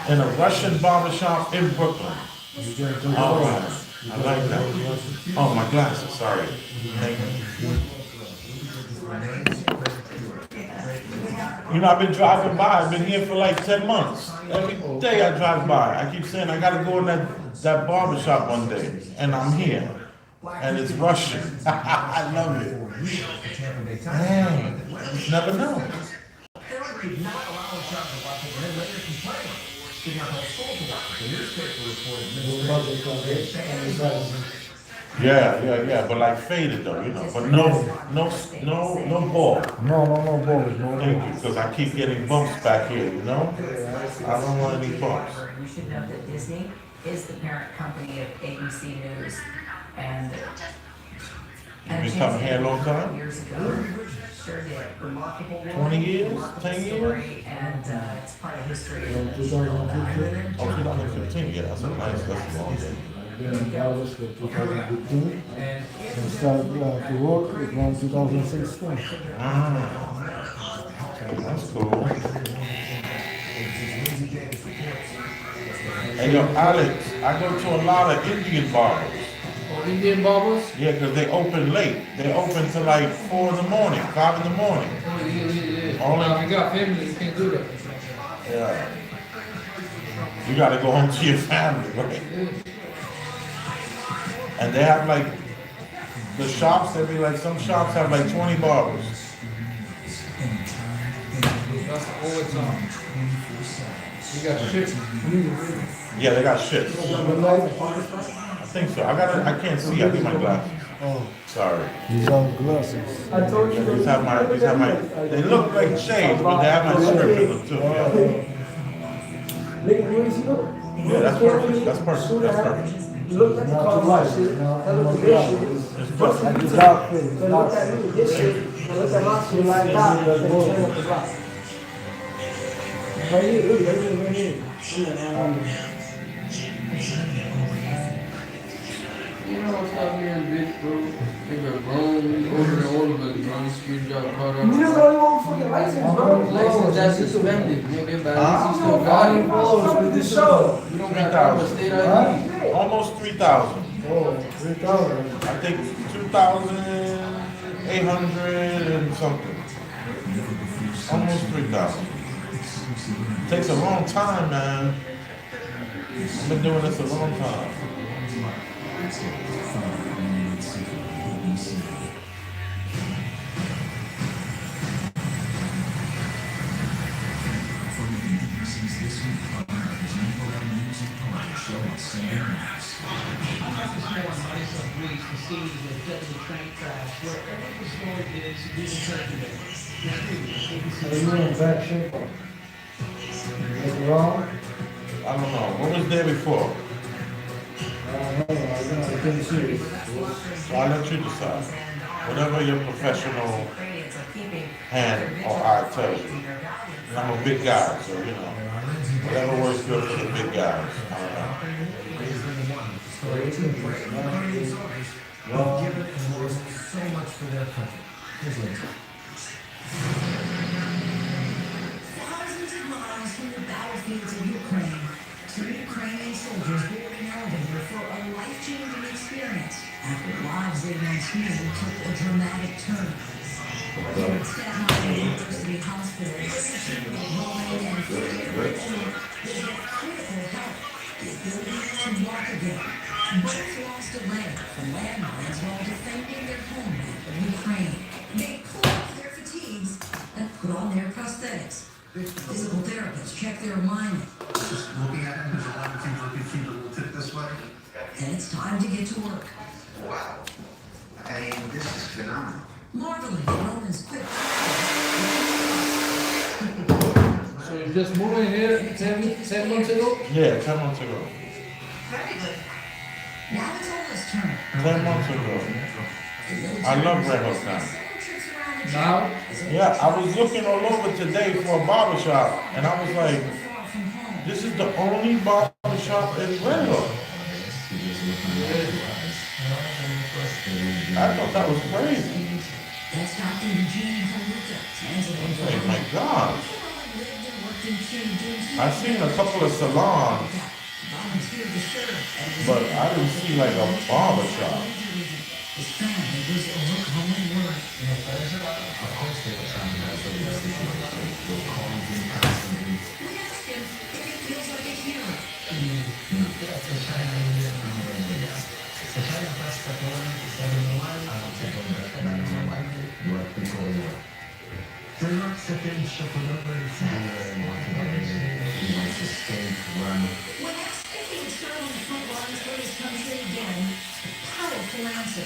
in a Russian barbershop in Brooklyn. All right. I like that. Oh, my glasses, sorry. Thank you. You know, I've been driving by. I've been here for like 10 months. Every day I drive by. I keep saying I gotta go in that barbershop one day. And I'm here. And it's Russian. I love it. Man, you never know. Yeah. But like faded though, you know. But no ball. No balls, no Thank you, balls. because I keep getting bumps back here, you know? I don't want any bumps. You should know that Disney is the parent company of ABC News, and You've been coming here a long time? years ago, sure did. Remarkable 20 years? remarkable 10 years? story, and it's part of history. Oh, 2015, yeah, that's a long day. I've been in Dallas for 2015 and started to work around 2016. That's cool. Hey, yo, Alex, I go to a lot of Indian barbers. Oh, Indian barbers? Yeah, because they open late. They open till like 4 in the morning, 5 in the morning. Oh, yeah. Only- Now, if you got family, you can't do that. Yeah. You gotta go home to your family, right? And they have like, the shops, they be like, some shops have like 20 barbers. That's overtime. You got shit. Yeah, they got shifts. I think so. I can't see. I need my glasses. Oh, Sorry. these are glasses. These have my, they look like shades, but they have my script in them too. Yeah, that's perfect. That's perfect. You look like the car wash shit. That look good shit. It's perfect. Like the dark thing, So look at me, this shit. So look at my shit like that. Then turn up the block. Right here, look, right here. You know what's out here in bitch, bro? They got grown, older than all of us, bro. You screwed job caught up. You just only want fucking license, bro. License that's suspended. Nigga, but at least you still got it. Come with the show. You don't got a state ID. Almost 3,000. Oh, 3,000. I think 2,800 and something. Almost 3,000. Takes a long time, man. I've been doing this a long time. Are you in bad shape? What's wrong? I don't know. What was there before? I don't know, I couldn't see it. So I'll let you decide. Whatever your professional hand or eye tells you. And I'm a big guy, so you know. Whatever works good for the big guys. I don't know. Thousands of miles from the battlefields of Ukraine, two Ukrainian soldiers board an elevator for a life-changing experience after lives they once knew took a dramatic turn. Here at Staten Island University Hospital, 32-year-old woman and 40-year-old woman will get critical help. The ability to walk again. Both lost a leg from landmines while defending their homeland of Ukraine. They pull off their fatigues and put on their prosthetics. Physical therapists check their alignment. Just looking at them, there's a lot of things I can see a little tip this way. And it's time to get to work. Wow. I mean, this is phenomenal. Marveling at Roman's quick. So you just moved in here 10 months ago? Yeah, 10 months ago. Now it's Ola's turn. 10 months ago. I love Redhook now. Now? Yeah, I was looking all over today for a barbershop, and I was like, this is the only barbershop in Redhook. I thought that was crazy. That's Dr. Eugene Haluka, I was like, my gosh. lived and worked I seen a couple of salons, but I didn't see like a barber shop. His family was overcoming work. We asked him if he feels like a hero. When asked if he would serve on the front lines for his country again, a powerful answer.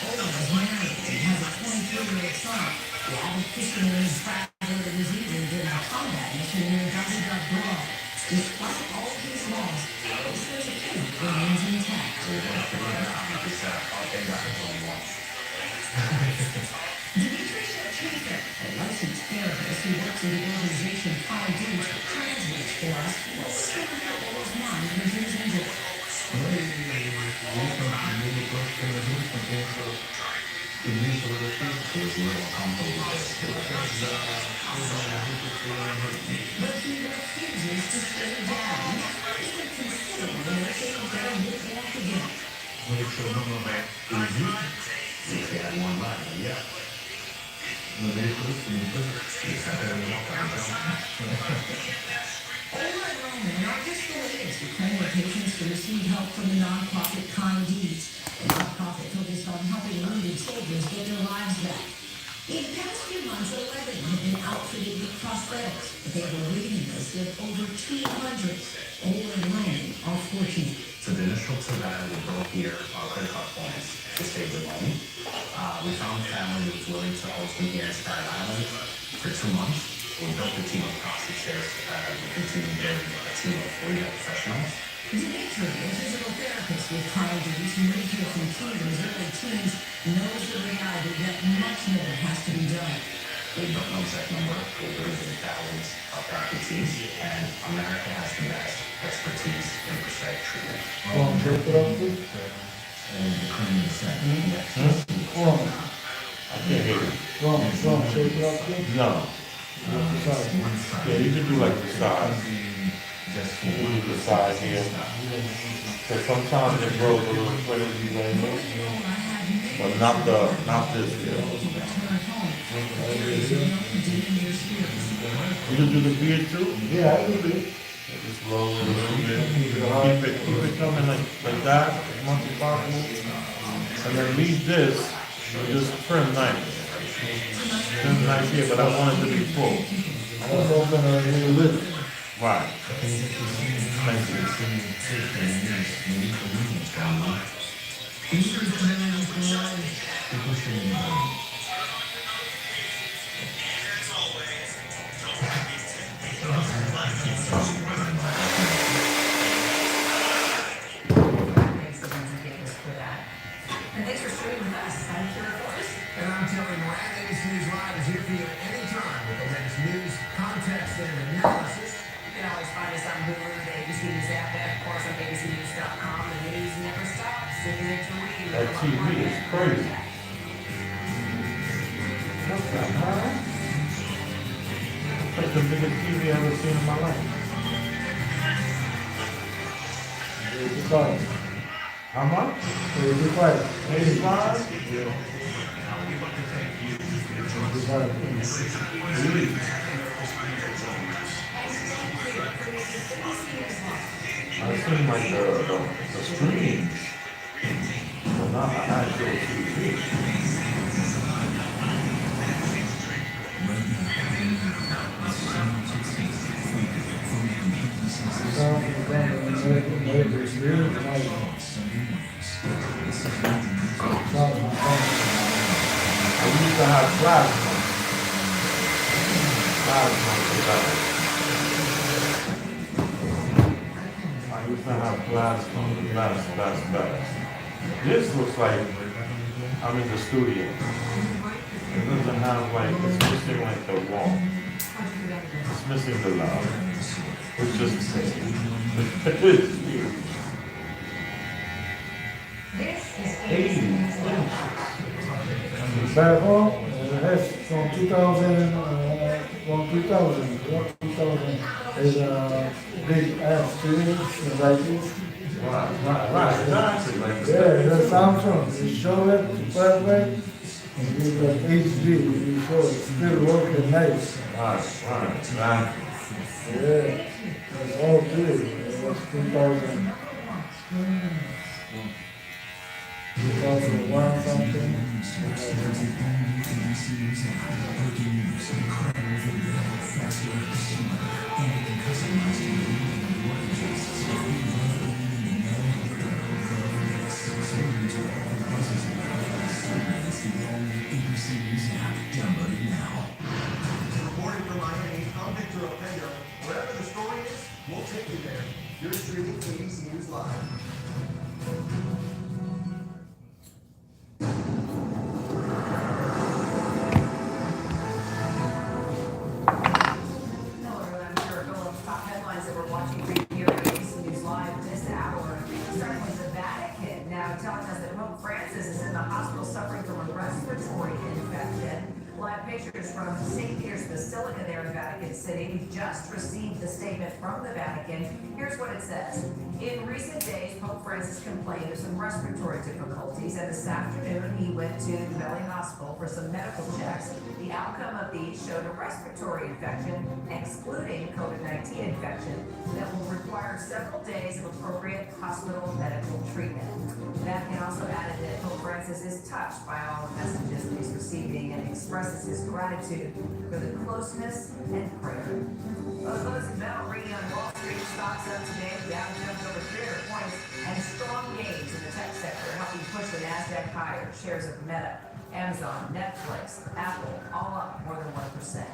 Elvis is married and has a 23-year-old son. The avid fisherman is fragile in his evening during a combat mission near Barbershop. Despite all of his loss, Elvis says a kid remains intact. Dimitri Shevchenko, a licensed therapist who works in the organization Five Dudes, translates for us what was going through Elvis' mind when he was injured. But he refuses to stay down, not even considering working there and back again. Over in Rome, not just the latest Ukrainian patients to receive help from the nonprofit Kind Deeds. The nonprofit focused on helping wounded soldiers get their lives back. In the past few months, 11 have been outfitted with prosthetics, but they have a waiting list of over 200. Over in Rome are fortunate. So the initial to that we built here our credit card points to save the money. We found a family who was willing to host them here in Staten Island for 2 months. We built a team of prostitutes. We continued building a team of 3 professionals. Dimitri, a physical therapist with Kind Deeds who moved here from Cuba in his early teens, knows the reality that much more has to be done. We don't know exact number. We believe in thousands of amputees, and America has the best expertise in prosthetic treatment. And the Ukrainian said, I can't hear you. Shake it up, please. No. Yeah, you can do like the side. You can do the side here. Because sometimes it grows a little crazy like this. But not this here. You can do the beard too? Yeah, I do it. Just roll it a little bit. Keep it coming like that as much as possible. And then leave this, just trim nice. Trim nice here, but I want it to be full. I don't know if I'm gonna really live it. Right. Thank you. Thanks again to Davis for that. And thanks for streaming with us. I'm Kira Forrest. And I'm Terry Moran. ABC News Live is here for you anytime with the latest news, context, and analysis. You can always find us on Hulu, the ABC News app, and of course on abcnews.com. The news never stops. Sitting there to read. That TV is crazy. What's that, man? It's like the biggest TV I've ever seen in my life. How much? 85. 85? I've seen like the screens, but not the actual TV. I used to have plasma. I used to have plasma. This looks like I'm in the studio. It doesn't have like, it's missing like the wall. It's missing the love. It's just, it's huge. This is 80 inches. Back home, and the rest from 2000 is a big ass series like this. Right, exactly. Like you Yeah, said. the Samsung, you show it perfect, and you got HD, you show it still working nice. Right, exactly. Yeah, it's all good. It was 2000, 2001 something. Reporting from Miami, I'm Victor Opendo. Wherever the story is, we'll take you there. You're streaming ABC News Live. Miller, I'm sure a couple of top headlines that we're watching for you here at ABC News Live this hour. Starting with the Vatican, now telling us that Pope Francis is in the hospital suffering from a respiratory infection. Live pictures from St. Peter's Basilica there in Vatican City. We just received the statement from the Vatican. Here's what it says. In recent days, Pope Francis complained of some respiratory difficulties, and this afternoon he went to the Valley Hospital for some medical checks. The outcome of these showed a respiratory infection, excluding COVID-19 infection, that will require several days of appropriate hospital medical treatment. Vatican also added that Pope Francis is touched by all the messages that he's receiving and expresses his gratitude for the closeness and prayer. Well, those in metal reading on Wall Street, stocks up today, Dow jumped over 300 points, and strong gains in the tech sector helping push the Nasdaq higher. Shares of Meta, Amazon, Netflix, Apple, all up more than 1%.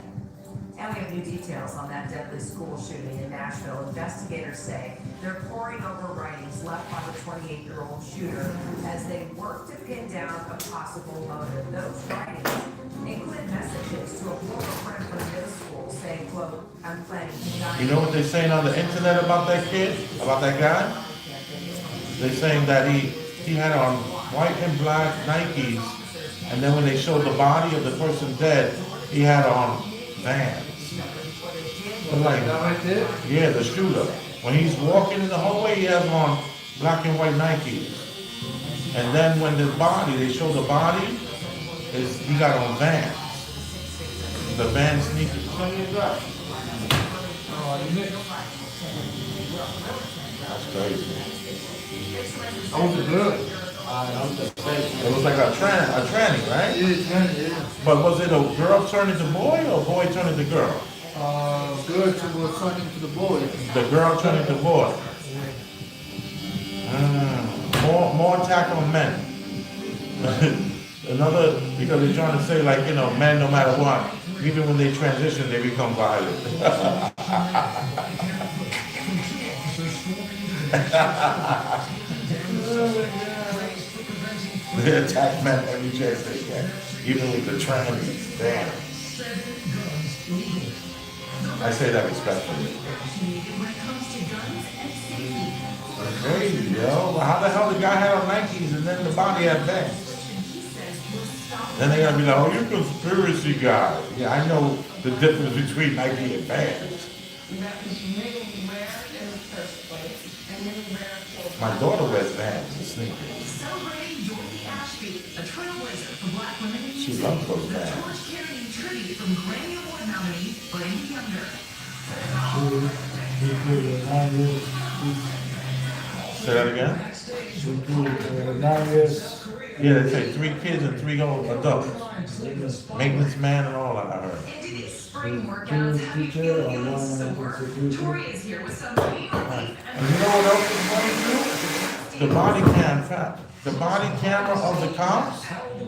And we have new details on that deadly school shooting in Nashville. Investigators say they're poring over writings left by the 28-year-old shooter as they work to pin down a possible motive. Those writings include messages to a former friend from middle school saying, quote, I'm planning to die. You know what they're saying on the internet about that kid? About that guy? They're saying that he had on white and black Nikes, and then when they showed the body of the person dead, he had on Vans. Like, Right there? yeah, the shooter. When he's walking in the hallway, he has on black and white Nikes. And then when the body, they show the body, he got on Vans. The Vans sneakers. That's crazy. I was good. It was like a tranny, right? Yeah. But was it a girl turning to boy or a boy turning to girl? Good to was talking to the boy. The girl turning to boy. More attack on men. Another, because they're trying to say like, you know, men no matter what, even when they transition, they become violent. They attack men every chance they get, even with the trannies. Damn. I say that respectfully. Crazy, yo. But how the hell the guy had on Nikes and then the body had Vans? Then they gotta be like, oh, you're a conspiracy guy. Yeah, I know the difference between Nike and Vans. My daughter wears Vans and sneakers. Celebrating Dorothy Ashby, a trailblazer for Black women in She music. loves those The Vans. torch-carrying tribute from Grammy Award nominee Brandy Younger. He did 9 years, Say that again? he did 9 years. Yeah, they say 3 kids and 3 old adults. Maintenance man and all that, I heard. Into these spring workouts, how do you feel feeling sore? Toria's here with some pain relief And you know what else is funny too? The body camera of the cops,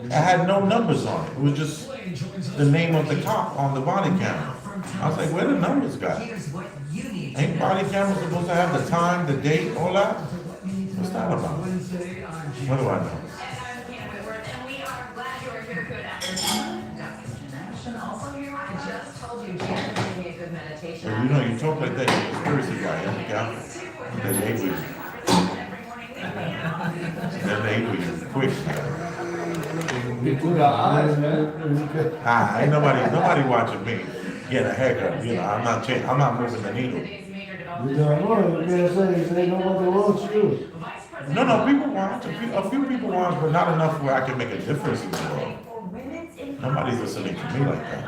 it had no numbers on it. It was just the name of the cop on the body camera. I was like, where the numbers got? Here's what you need to Ain't know. body cameras supposed to have the time, the date, all that? What's that about? What do I know? And I'm Hannah Whitworth, and we are glad you are here. Good afternoon. Dr. Janet also here. I just told you Janet gave me a good meditation. If you know, you talk like that, you're a conspiracy guy, you look out. They label you. Every morning we They label you quick. People got eyes, man. Ah, ain't nobody watching me get a haircut. You know, I'm not moving the needle. You don't know, you can't say nobody wants you. No, people watch. A few people watch, but not enough where I can make a difference in the world. Nobody's listening to me like that.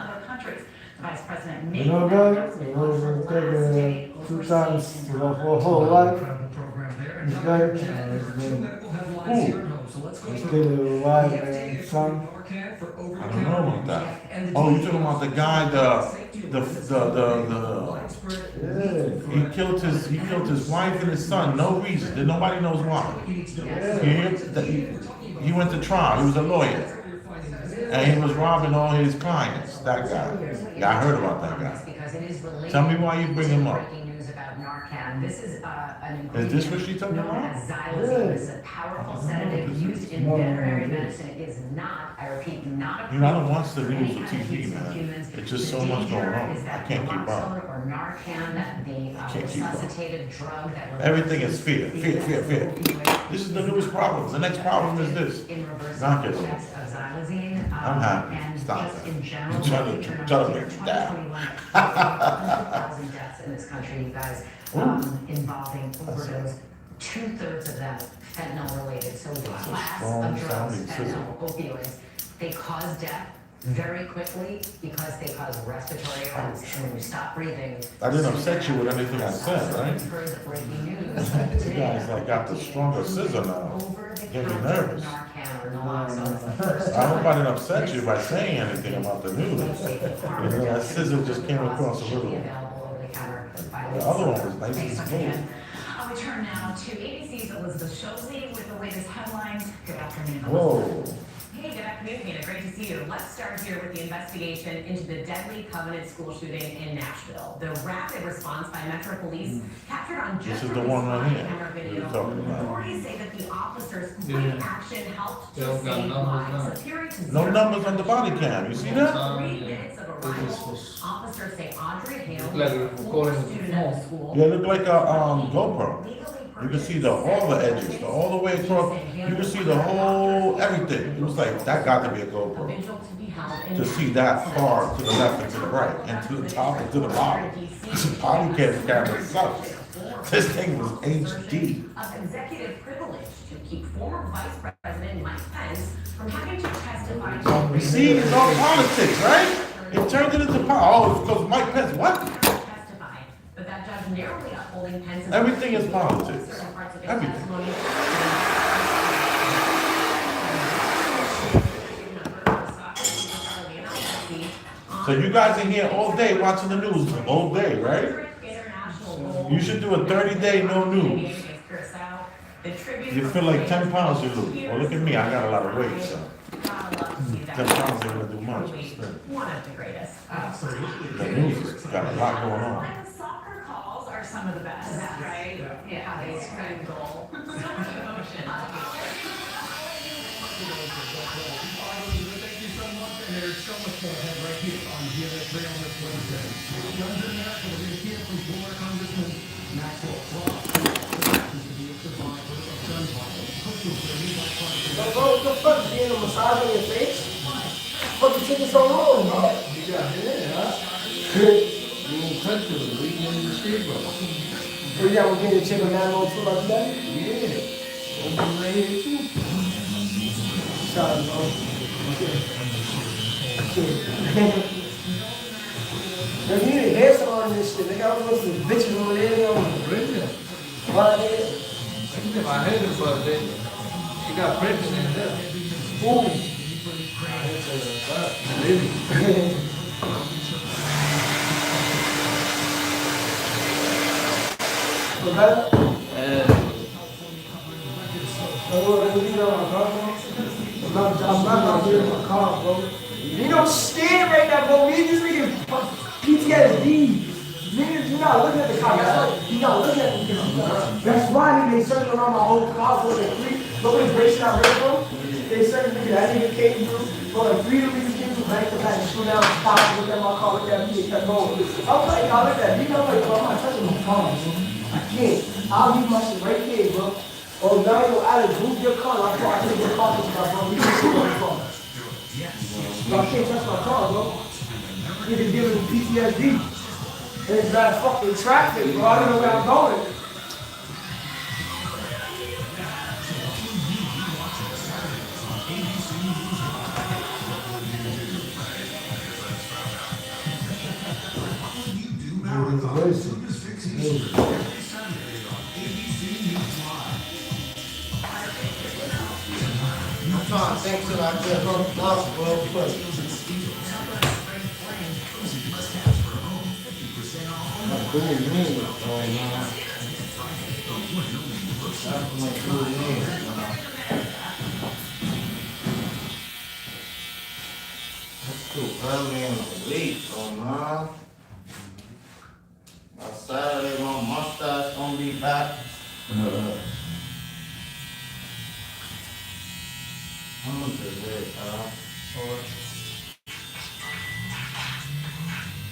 You know that? It was take 2 times for a whole life. This guy, he's still a wife and son. I don't know about that. Oh, you talking about the guy, Yeah. he killed his wife and his son, no reason. That nobody knows why. He went to trial. He was a lawyer. And he was robbing all his clients. That guy. Yeah, I heard about that guy. Tell me why you bring him up. Is this what she's talking about? Xylazine is a powerful sedative used in veterinary medicine. It is not, I repeat, not You know, I don't watch the news or TV, man. It's just so much going on. I can't keep up. Or Narcan, the resuscitated drug that Everything is fear. This is the newest problem. The next problem is this. Knock it off. I'm happy. Stop that. Try to bring it down. 100,000 deaths in this country, you guys, involving overdose. 2/3 of them fentanyl related. So the class of drugs, fentanyl, opioids, they cause death very quickly because they cause respiratory illness. And when you stop breathing, I didn't upset you with anything I said, right? heard the breaking news. You guys like got the stronger scissor now. Get me nervous. Narcan or naloxone is the first I hope I didn't upset you by saying anything about the news. You know, that scissor just came across a little. The other one was nice and smooth. I'll return now to ABC's Elizabeth Shosley with the latest headlines. Good afternoon. Whoa. Hey, good afternoon, Tina. Great to see you. Let's start here with the investigation into the deadly Covenant school shooting in Nashville. The rapid response by Metro Police captured on just This is the one right here. camera You're video. talking about. Authorities say that the officers' quick action helped They to don't got save numbers lives. on. Appearing to No zero numbers on the body cam. You see that? 3 minutes of arrival. Officers say Audrey Hale, Like a former recording of the student at the school, Yeah, it looked like a GoPro. You can see all the edges, all the way across. You can see the whole everything. It was like that got to be a GoPro. vigil to be held in To see that far to the left and to the right, and to the top and to the bottom. This body camera sucks. This thing was HD. of executive privilege to keep former Vice President Mike Pence from having to testify to See, it's all politics, right? It turned it into oh, it's because Mike Pence. What? testify, but that judge narrowly upholding Pence's Everything is politics. certain parts of his Everything. testimony. So you guys in here all day watching the news, all day, right? You should do a 30-day no news. You feel like 10 pounds you lose. Well, look at me, I got a lot of weight, so 10 pounds ain't gonna do much. One of the greatest. The news has got a lot going on. Soccer calls are some of the best, right? Yeah, how they scream goal. So much emotion. Thank you so much, and there's so much more ahead right here on GLS 3 on this Wednesday. Guns in America, we're going to hear from former Congressman Maxwell Frost, who happens to be a survivor of gun violence. Pushing for a new bipartisan. Bro, what the fuck? Being a massage on your face? What the taking so long, bro? You got it in, huh? You won't cut to it, we in the street, bro. Bro, you ever get a chicken 902 like that? Yeah. Open right here, too. Sorry, bro. Yo, you need a hair salon and this shit. Nigga, I was listening to bitches over there, yo. Really? Right there. I get my head in but then she got pregnant in there. Ooh. Really? So that, And let me leave on my car, bro. I'm not leaving my car, bro. You don't stand right now, bro. Me and this nigga PTSD. Niggas, you're not looking at the car. That's why you're not looking at the car. That's why they circling around my whole car for like 3. Look at the brakes out right, bro. They circling nigga. That nigga came through for like 3 niggas came through back to back. Shoot down, stop, look at my car, look at me, and kept going. I was like, y'all look at me. I'm like, bro, I'm not touching my car, bro. I can't. I'll leave my shit right there, bro. Oh, now you gotta move your car. Like, bro, I take your car, bro. You can sit on the car. So I can't touch my car, bro. Niggas giving me PTSD. It's bad fucking traffic, bro. I don't know where I'm going. I'm trying to think till I get hooked up real quick. That's cool news, oh man. That's my cool news, man. That's too early in the week, oh man. By Saturday, my mustache gonna be back. How much is it,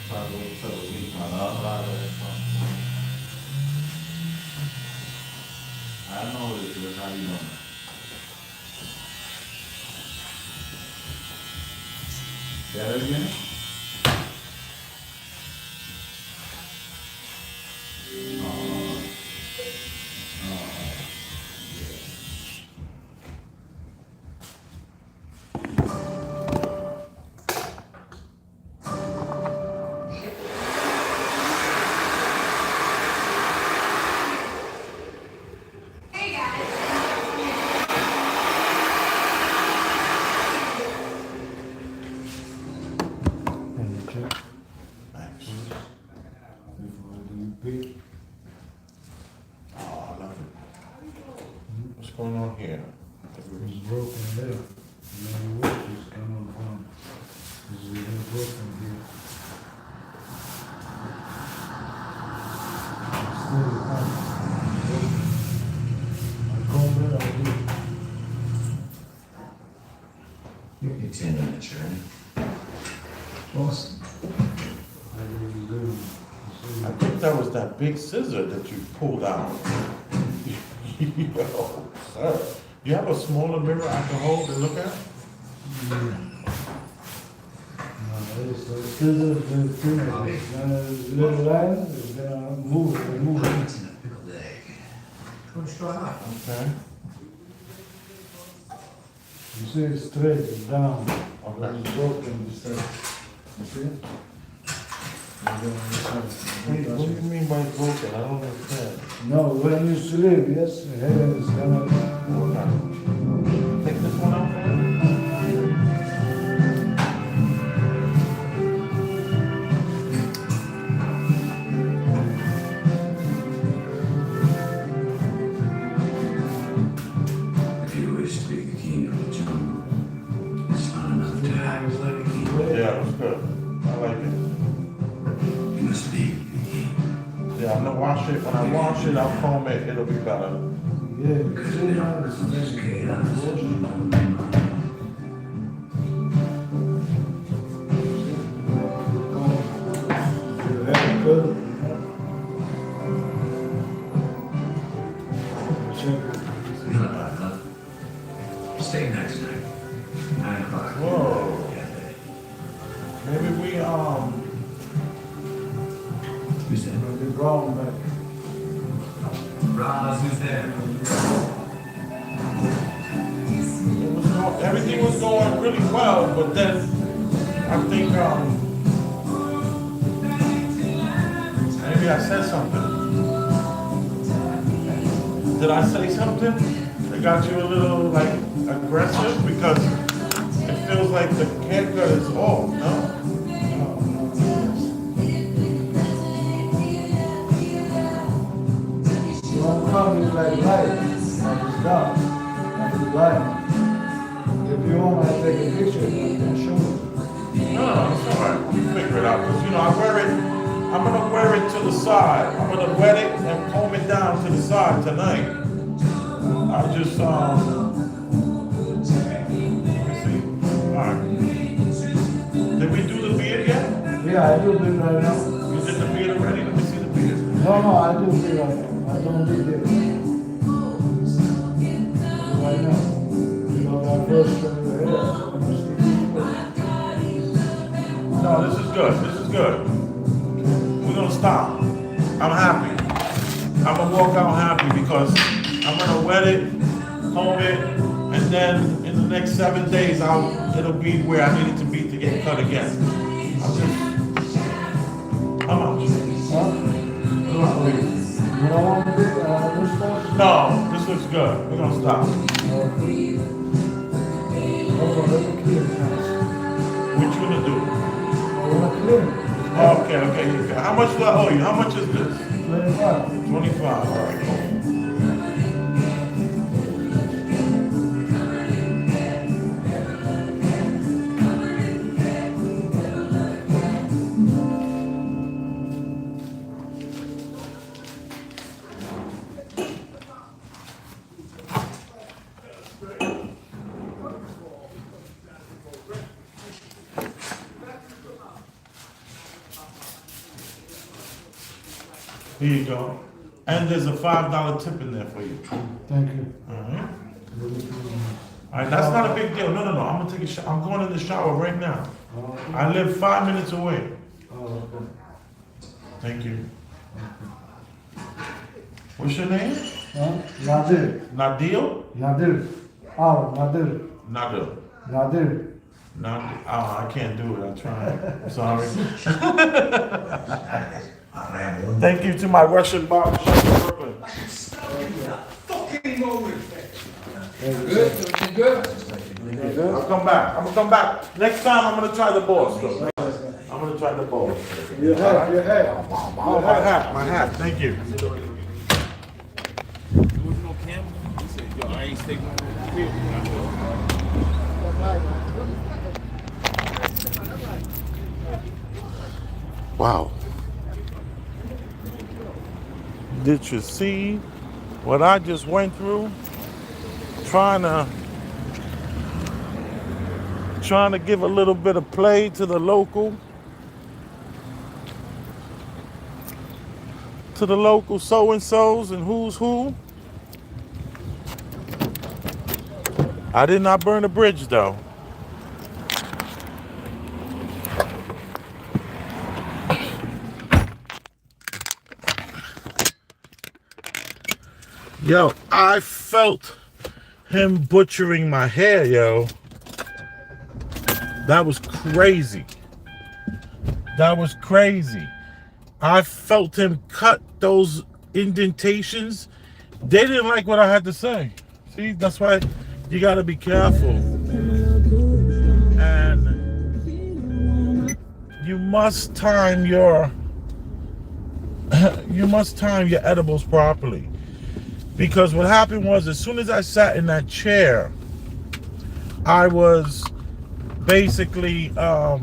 Probably until the week, I know this is how you doing. Say that again? Oh, I love it. What's going on here? It's broken there. You know where it's coming from. It's really broken here. It's still I come there, I do. You continue the journey. Awesome. I really do. I think that was that big scissor that you pulled out. Yo, sir. You have a smaller mirror I can hold and look at? It's the scissors, the thing, it's gonna, little line, it's gonna move it. Okay. You see it's straight, it's down. Okay. It's broken, it's straight. You see? What do you mean by broken? I don't understand. No, when you sleep, yes, the head is gonna. Okay. Take this one out there. If you wish to be the king of the jungle, it's not enough to act like a king. Yeah, it was good. I like it. You must be the king. Yeah, I'm gonna wash it. When I wash it, I'll comb it. It'll be better. Yeah, Because see in now our it's this chaos, you're not bad enough. Stay next night. 9 o'clock. Whoa. Maybe we Who's there? The brown back. Roz, who's there? everything was going really well, but then I think maybe I said something. Did I say something that got you a little like aggressive? Because it feels like the haircut is off, no? Don't come in like light, like it's dark, like it's light. If you want, I take a picture, I can show you. No, it's all right. We figure it out. Because, you know, I wear it, I'm going to wear it to the side. I'm going to wet it and comb it down to the side tonight. I just, let me see. All right. Did we do the beard yet? Yeah, I do it right now. You did the beard already? Let me see the beard. No, I do it right now. I don't do this. Right now. You know, I first show you hair, so I'm gonna stick it. No, this is good. This is good. We're gonna stop. I'm happy. I'm gonna walk out happy because I'm gonna wet it, comb it, and then in the next 7 days, it'll be where I need it to be to get cut again. I'm just, how much? Huh? You don't want to be this stuff? No, this looks good. We're gonna stop. What you gonna do? Okay, okay. How much do I owe you? How much is this? 25. 25. All right, cool. Here you go. And there's a $5 tip in there for you. Thank you. All right. All right, that's not a big deal. No, no, no. I'm gonna take a shower. I'm going in the shower right now. I live 5 minutes away. Oh, okay. Thank you. What's your name? Huh? Nadir. Nadil? Nadir. Oh, Nadir. Nadir. Nadir. Nadir. Oh, I can't do it. I'm trying. I'm sorry. Thank you to my Russian barbershop in Brooklyn. Fucking moment. Good? Everything good? I'll come back. I'm gonna come back. Next time I'm gonna try the boss though. I'm gonna try the boss. Your hat, your hat. Oh, my hat. Thank you. Wow. Did you see what I just went through? Trying to give a little bit of play to the local so-and-sos and who's who. I did not burn a bridge though. Yo, I felt him butchering my hair, yo. That was crazy. That was crazy. I felt him cut those indentations. They didn't like what I had to say. See, that's why you gotta be careful. And you must time your edibles properly. Because what happened was, as soon as I sat in that chair, I was basically I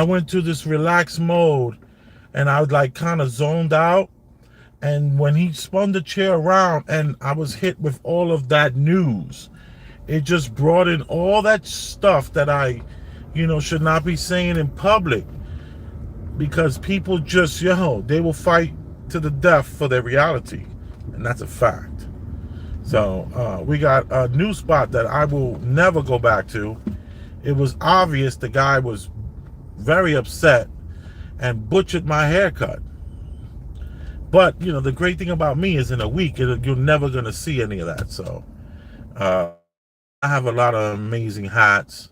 went to this relaxed mode and I was like kind of zoned out. And when he spun the chair around and I was hit with all of that news, it just brought in all that stuff that I, should not be saying in public. Because people just, they will fight to the death for their reality. And that's a fact. So we got a new spot that I will never go back to. It was obvious the guy was very upset and butchered my haircut. But, the great thing about me is in a week, you're never going to see any of that. So I have a lot of amazing hats.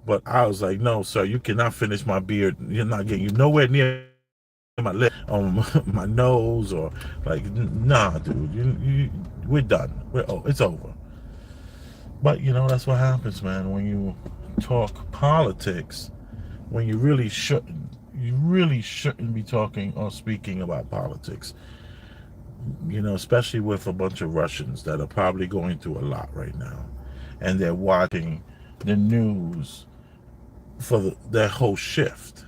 But I was like, no, sir, you cannot finish my beard. You're not getting you nowhere near my lip, on my nose, or like, nah, dude, we're done. It's over. But that's what happens, man. When you talk politics, when you really shouldn't be talking or speaking about politics. Especially with a bunch of Russians that are probably going through a lot right now, and they're watching the news for their whole shift.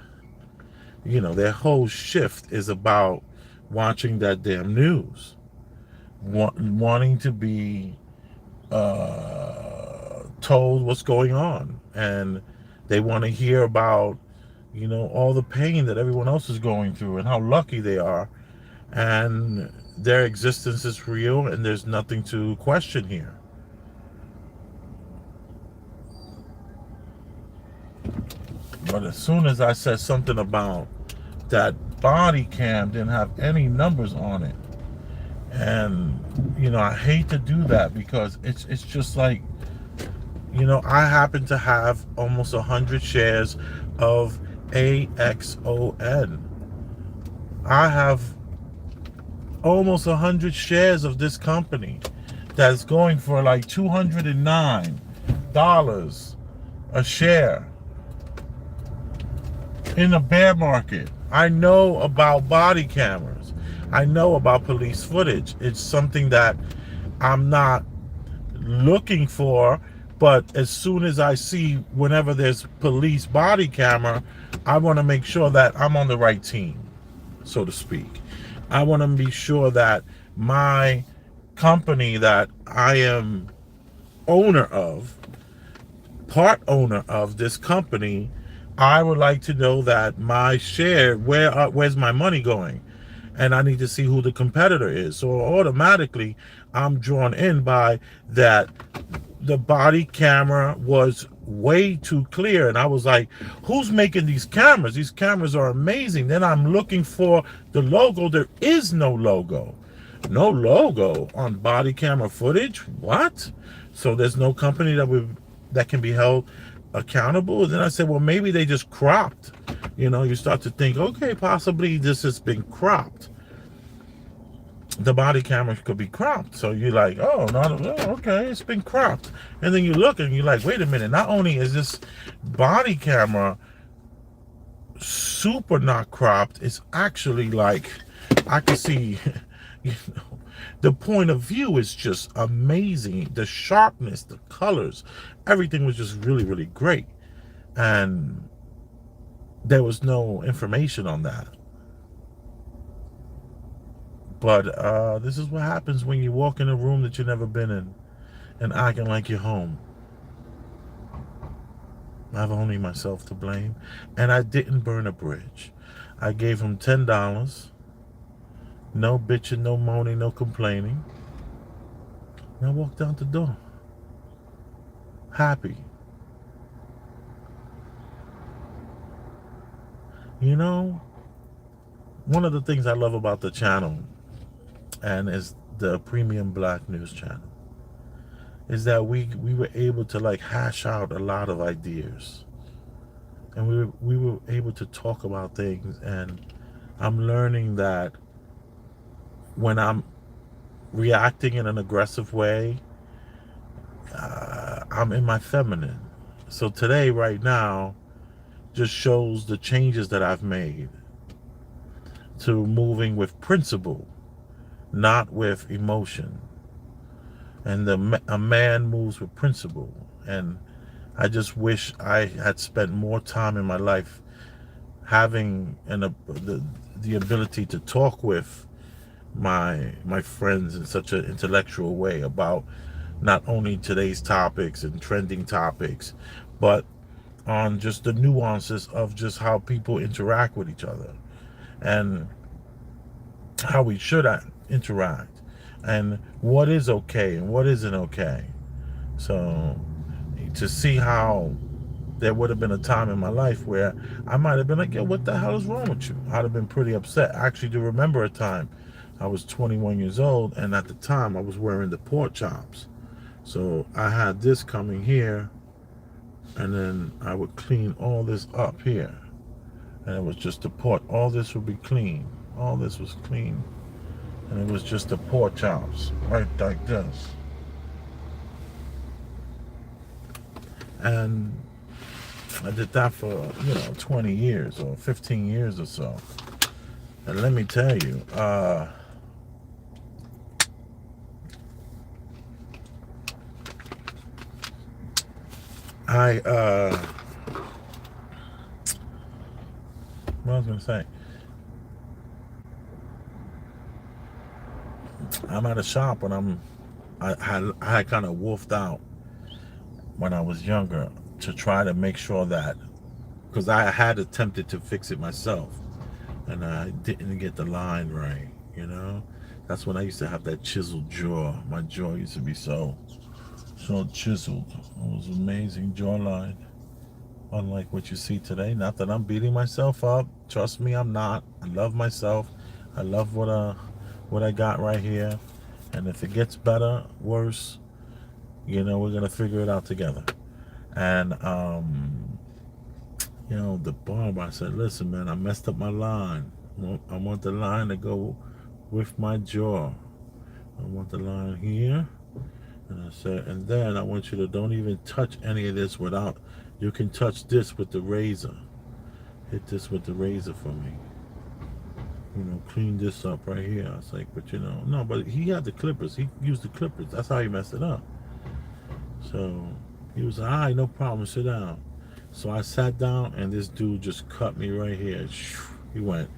Their whole shift is about watching that damn news, wanting to be told what's going on, and they want to hear about all the pain that everyone else is going through and how lucky they are, and their existence is real and there's nothing to question here. But as soon as I said something about that body cam didn't have any numbers on it, and I hate to do that because it's just like, I happen to have almost 100 shares of AXON. I have almost 100 shares of this company that's going for like $209 a share in a bear market. I know about body cameras. I know about police footage. It's something that I'm not looking for, but as soon as I see whenever there's police body camera, I want to make sure that I'm on the right team, so to speak. I want to be sure that my company that I am owner of, part owner of this company, I would like to know that my share, where's my money going? And I need to see who the competitor is. So automatically I'm drawn in by that. The body camera was way too clear, and I was like, who's making these cameras? These cameras are amazing. Then I'm looking for the logo. There is no logo. No logo on body camera footage. What? So there's no company that can be held accountable. And then I said, well, maybe they just cropped. You start to think, okay, possibly this has been cropped. The body camera could be cropped. So you're like, oh, okay, it's been cropped. And then you look and you're like, wait a minute, not only is this body camera super not cropped, it's actually like, I can see, the point of view is just amazing. The sharpness, the colors, everything was just really, really great. And there was no information on that. But this is what happens when you walk in a room that you've never been in and acting like you're home. I have only myself to blame. And I didn't burn a bridge. I gave him $10. No bitching, no moaning, no complaining. And I walked out the door. Happy. One of the things I love about the channel, and is the premium black news channel, is that we were able to like hash out a lot of ideas, and we were able to talk about things. And I'm learning that when I'm reacting in an aggressive way, I'm in my feminine. So today, right now, just shows the changes that I've made to moving with principle, not with emotion. And a man moves with principle. And I just wish I had spent more time in my life having the ability to talk with my friends in such an intellectual way about not only today's topics and trending topics, but on just the nuances of just how people interact with each other and how we should interact and what is okay and what isn't okay. So to see how there would have been a time in my life where I might have been like, yo, what the hell is wrong with you? I'd have been pretty upset. Actually, to remember a time I was 21 years old, and at the time I was wearing the pork chops. So I had this coming here, and then I would clean all this up here. And it was just the pork. All this would be clean. All this was clean. And it was just the pork chops, right like this. And I did that for, 20 years or 15 years or so. And let me tell you, what I was going to say, I'm at a shop when I had kind of wolfed out when I was younger to try to make sure that, because I had attempted to fix it myself and I didn't get the line right, That's when I used to have that chiseled jaw. My jaw used to be so chiseled. It was amazing jawline. unlike what you see today. Not that I'm beating myself up. Trust me, I'm not. I love myself. I love what I got right here. And if it gets better, worse, we're gonna figure it out together. And the barber, I said, listen, man, I messed up my line. I want the line to go with my jaw. I want the line here. And I said, and then I want you to don't even touch any of this without, you can touch this with the razor. Hit this with the razor for me. Clean this up right here. I was like, but no, but he had the clippers. He used the clippers. That's how he messed it up. So he was like, all right, no problem, sit down. So I sat down and this dude just cut me right here. He went.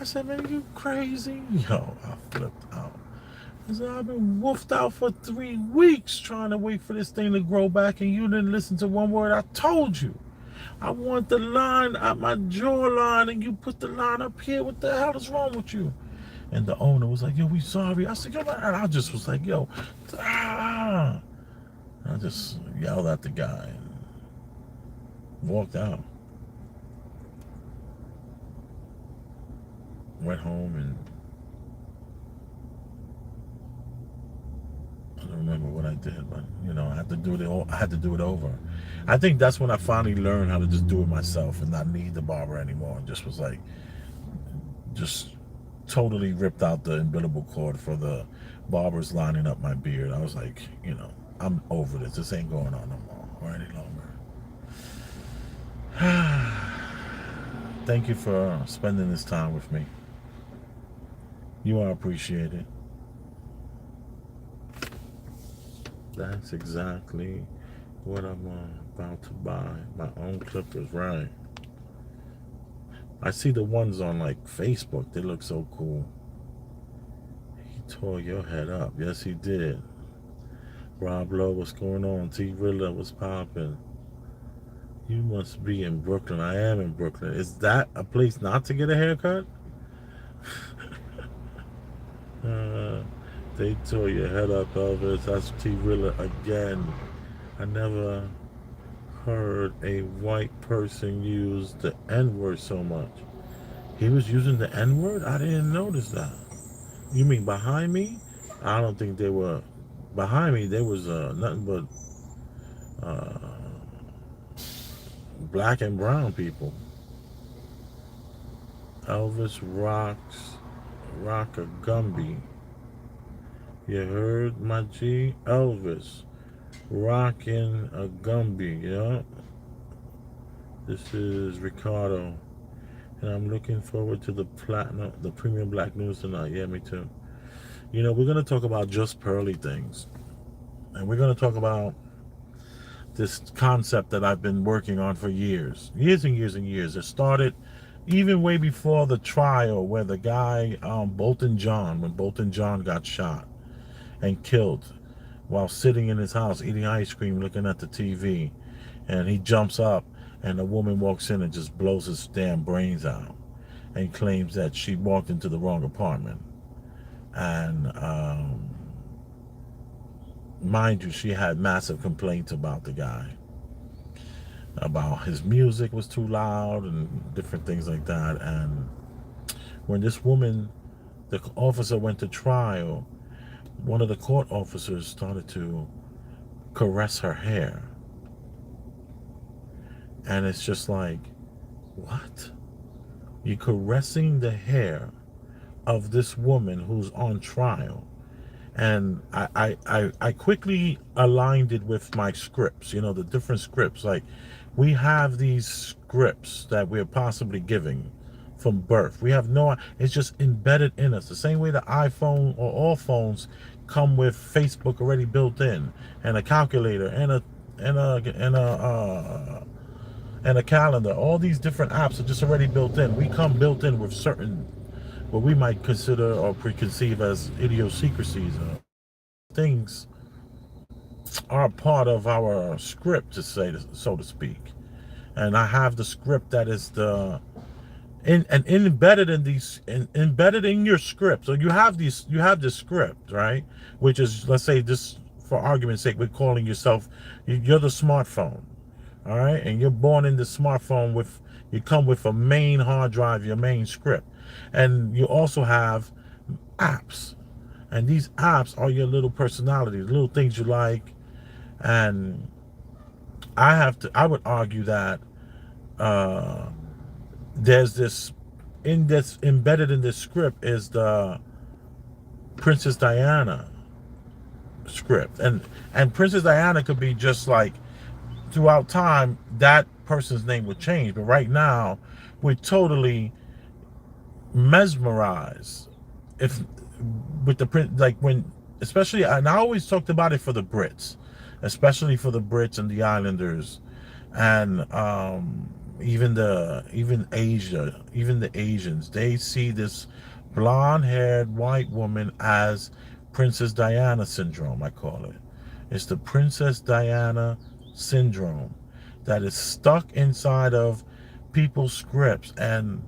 I said, man, you crazy? Yo, I flipped out. I said, I've been woofed out for 3 weeks trying to wait for this thing to grow back and you didn't listen to one word I told you. I want the line at my jawline and you put the line up here. What the hell is wrong with you? And the owner was like, yo, we sorry. I said, yo, and I just was like, yo, I just yelled at the guy and walked out. Went home and I don't remember what I did, but I had to do it. I had to do it over. I think that's when I finally learned how to just do it myself and not need the barber anymore. And just was like, just totally ripped out the umbilical cord for the barbers lining up my beard. I was like, I'm over this. This ain't going on no more or any longer. Thank you for spending this time with me. You are appreciated. That's exactly what I'm about to buy. My own clippers, right? I see the ones on like Facebook. They look so cool. He tore your head up. Yes, he did. Rob Lowe, what's going on? T. Rilla, what's popping? You must be in Brooklyn. I am in Brooklyn. Is that a place not to get a haircut? They tore your head up, Elvis. That's T. Rilla again. I never heard a white person use the N-word so much. He was using the N-word? I didn't notice that. You mean behind me? I don't think they were. Behind me, there was nothing but black and brown people. Elvis rocks a Gumby. You heard my G? Elvis rocking a Gumby, yeah. This is Ricardo. And I'm looking forward to the premium black news tonight. Yeah, me too. We're going to talk about just pearly things. And we're going to talk about this concept that I've been working on for years and years and years. It started even way before the trial where the guy, Bolton John, when Bolton John got shot and killed while sitting in his house eating ice cream, looking at the TV. And he jumps up and a woman walks in and just blows his damn brains out and claims that she walked into the wrong apartment. And mind you, she had massive complaints about the guy, about his music was too loud and different things like that. And when this woman, the officer, went to trial, one of the court officers started to caress her hair. And it's just like, what? You're caressing the hair of this woman who's on trial. And I quickly aligned it with my scripts, the different scripts. Like, we have these scripts that we're possibly giving from birth. We have it's just embedded in us. The same way the iPhone or all phones come with Facebook already built in, and a calculator, and a calendar. All these different apps are just already built in. We come built in with certain, what we might consider or preconceive as idiosyncrasies. Things are part of our script, to say, so to speak. And I have the script that is embedded in your script. So you have this script, right? Which is, let's say, this for argument's sake, we're calling yourself, you're the smartphone, all right? And you're born in the smartphone with, you come with a main hard drive, your main script. And you also have apps. And these apps are your little personalities, little things you like. And I would argue that there's this, embedded in this script is the Princess Diana script. And Princess Diana could be just like, throughout time, that person's name would change. But right now, we're totally mesmerized if with the print, like when, especially, and I always talked about it for the Brits, especially for the Brits and the Islanders, and even Asia, even the Asians, they see this blonde-haired white woman as Princess Diana syndrome, I call it. It's the Princess Diana syndrome that is stuck inside of people's scripts. And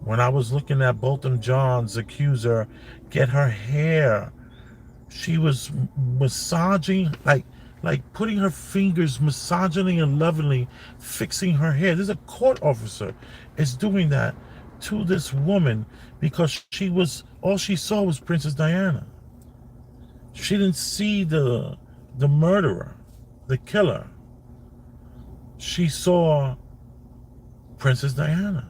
when I was looking at Bolton John's accuser get her hair, she was massaging, like putting her fingers, massaging and lovingly fixing her hair. There's a court officer is doing that to this woman because all she saw was Princess Diana. She didn't see the murderer, the killer. She saw Princess Diana.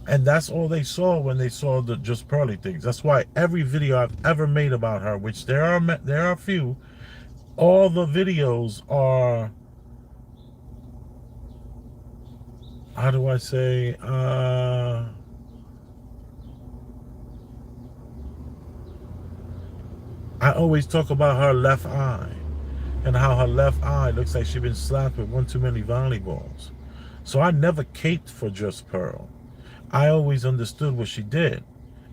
And that's all they saw when they saw the Just Pearly things. That's why every video I've ever made about her, which there are a few, all the videos are, how do I say, I always talk about her left eye and how her left eye looks like she's been slapped with one too many volleyballs. So I never caped for Just Pearl. I always understood what she did.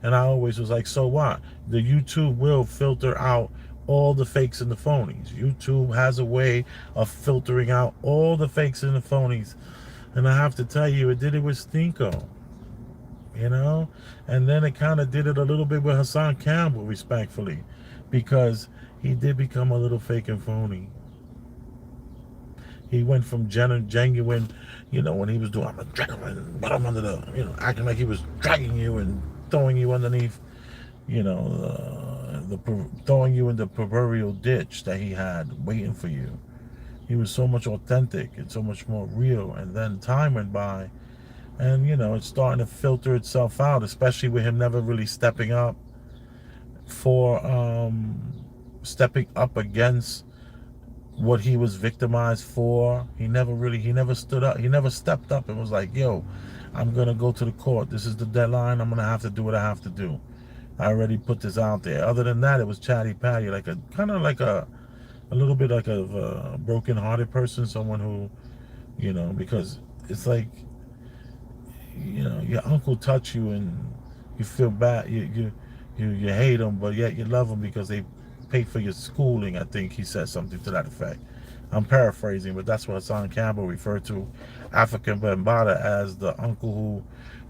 And I always was like, so what? The YouTube will filter out all the fakes and the phonies. YouTube has a way of filtering out all the fakes and the phonies. And I have to tell you, it did it with Stinko. You know? And then it kind of did it a little bit with Hassan Campbell, respectfully. Because he did become a little fake and phony. He went from genuine, you know, when he was doing, I'm a gentleman, but I'm under the, you know, acting like he was dragging you and throwing you underneath, you know, throwing you in the proverbial ditch that he had waiting for you. He was so much authentic and so much more real. And then time went by and, you know, it's starting to filter itself out, especially with him never really stepping up against what he was victimized for. He never stood up. He never stepped up and was like, yo, I'm going to go to the court. This is the deadline. I'm going to have to do what I have to do. I already put this out there. Other than that, it was chatty patty, like a little bit like a broken hearted person, someone who, you know, because it's like, you know, your uncle touched you and you feel bad. You hate them, but yet you love them because they paid for your schooling. I think he said something to that effect. I'm paraphrasing, but that's what Hassan Campbell referred to African Bambaataa as, the uncle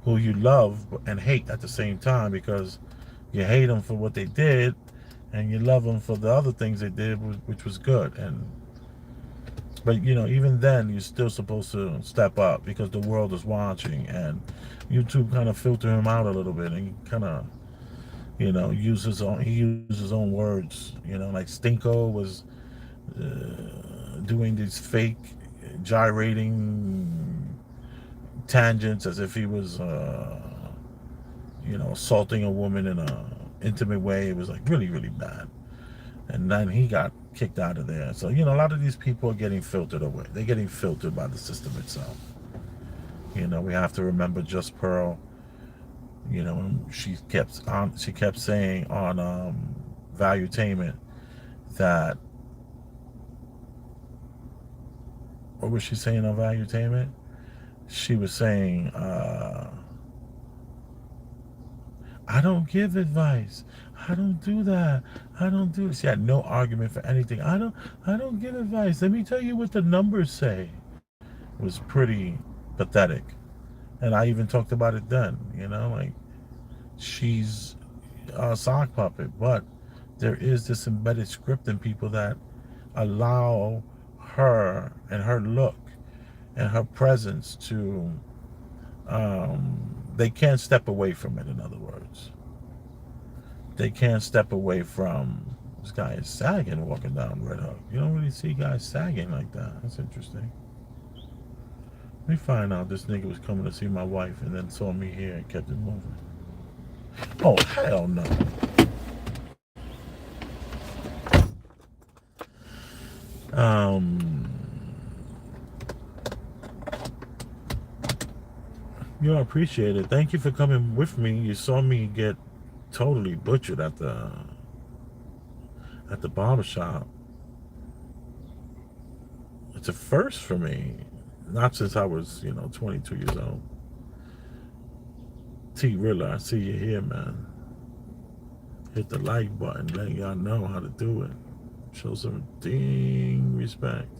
who you love and hate at the same time, because you hate them for what they did and you love them for the other things they did, which was good. But you know, even then you're still supposed to step up because the world is watching, and YouTube kind of filter him out a little bit and kind of, you know, he used his own words, you know, like Stinko was doing these fake gyrating tangents as if he was, you know, assaulting a woman in a intimate way. It was like really, really bad. And then he got kicked out of there. So, you know, a lot of these people are getting filtered away. They're getting filtered by the system itself. You know, we have to remember Just Pearl. You know, she kept saying on Valuetainment that, what was she saying on Valuetainment? She was saying, I don't give advice. I don't do that. I don't do it. She had no argument for anything. I don't give advice. Let me tell you what the numbers say. It was pretty pathetic. And I even talked about it then, you know, like, she's a sock puppet, but there is this embedded script in people that allow her and her look and her presence to, they can't step away from it. In other words, they can't step away from, this guy is sagging walking down Redhook. You don't really see guys sagging like that. That's interesting. Let me find out this nigga was coming to see my wife and then saw me here and kept it moving. Oh, hell no. You know, I appreciate it. Thank you for coming with me. You saw me get totally butchered at the barbershop. It's a first for me. Not since I was, 22 years old. T Rilla, I see you here, man. Hit the like button, letting y'all know how to do it. Show some ding respect.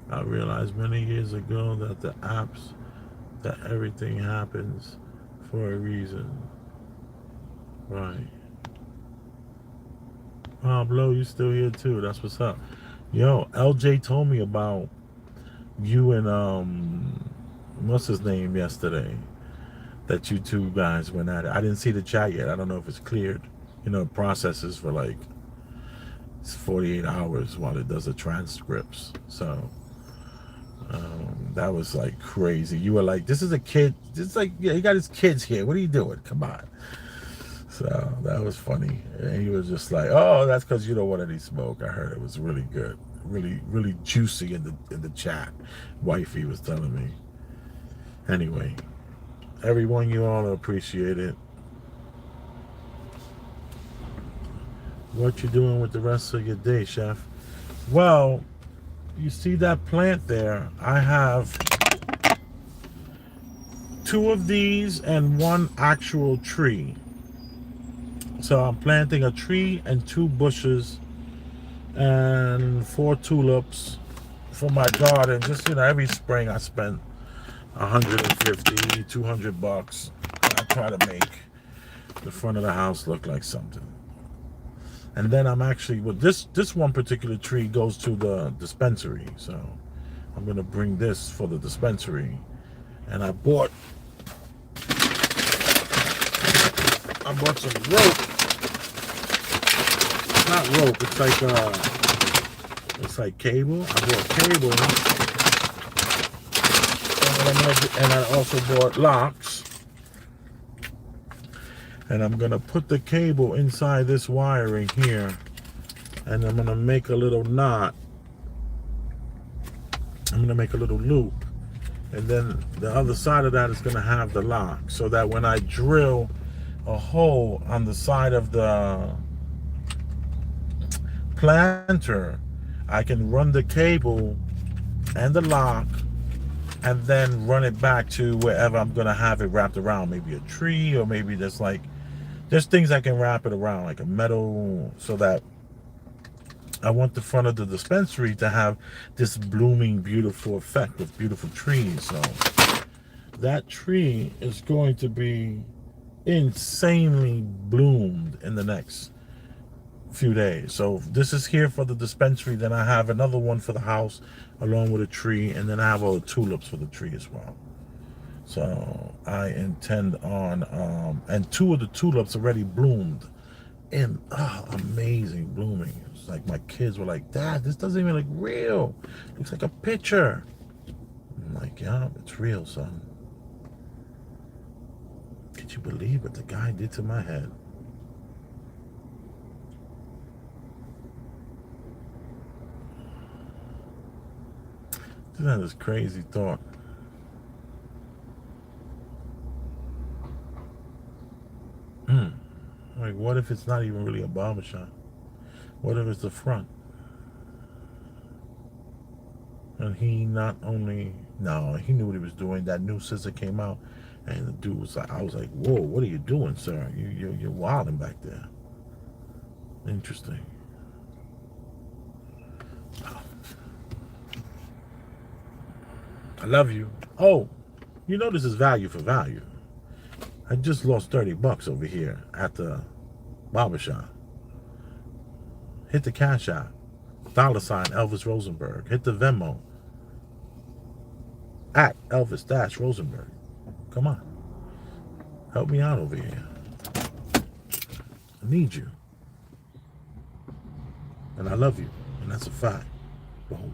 I realized many years ago that that everything happens for a reason. Right. Pablo, you still here too. That's what's up. Yo, LJ told me about you and what's his name yesterday, that you two guys went at it. I didn't see the chat yet. I don't know if it's cleared. It processes for like 48 hours while it does the transcripts. So that was like crazy. You were like, this is a kid. It's like, yeah, he got his kids here. What are you doing? Come on. So that was funny. And he was just like, oh, that's because you don't want any smoke. I heard it was really good. Really, really juicy in the chat. Wifey was telling me. Anyway, everyone, you all appreciate it. What you doing with the rest of your day, chef? Well, you see that plant there? I have 2 of these and 1 actual tree. So I'm planting a tree and 2 bushes and 4 tulips for my garden. Just, every spring I spend $150, $200. I try to make the front of the house look like something. And then I'm actually, with this one particular tree goes to the dispensary. So I'm going to bring this for the dispensary. And I bought some rope. It's not rope, it's like cable. I bought cable. And I also bought locks. And I'm going to put the cable inside this wiring here. And I'm going to make a little knot. I'm going to make a little loop. And then the other side of that is going to have the lock. So that when I drill a hole on the side of the planter, I can run the cable and the lock and then run it back to wherever I'm going to have it wrapped around. Maybe a tree, or maybe there's things I can wrap it around, like a metal, so that I want the front of the dispensary to have this blooming, beautiful effect with beautiful trees. So that tree is going to be insanely bloomed in the next few days. So this is here for the dispensary. Then I have another one for the house along with a tree. And then I have all the tulips for the tree as well. So I intend on, and 2 of the tulips already bloomed, and amazing blooming. It's like my kids were like, Dad, this doesn't even look real. It looks like a picture. I'm like, yeah, it's real, son. Could you believe what the guy did to my head? Just had this crazy thought. Like, what if it's not even really a barbershop? What if it's the front? And he not only, no, he knew what he was doing. That new scissor came out, and the dude was like, I was like, whoa, what are you doing, sir? You're wilding back there. Interesting. I love you. Oh, this is value for value. I just lost $30 over here at the barbershop. Hit the Cash App. $ Elvis Rosenberg. Hit the Venmo. At Elvis-Rosenberg. Come on. Help me out over here. I need you. And I love you. And that's a fact. Boom.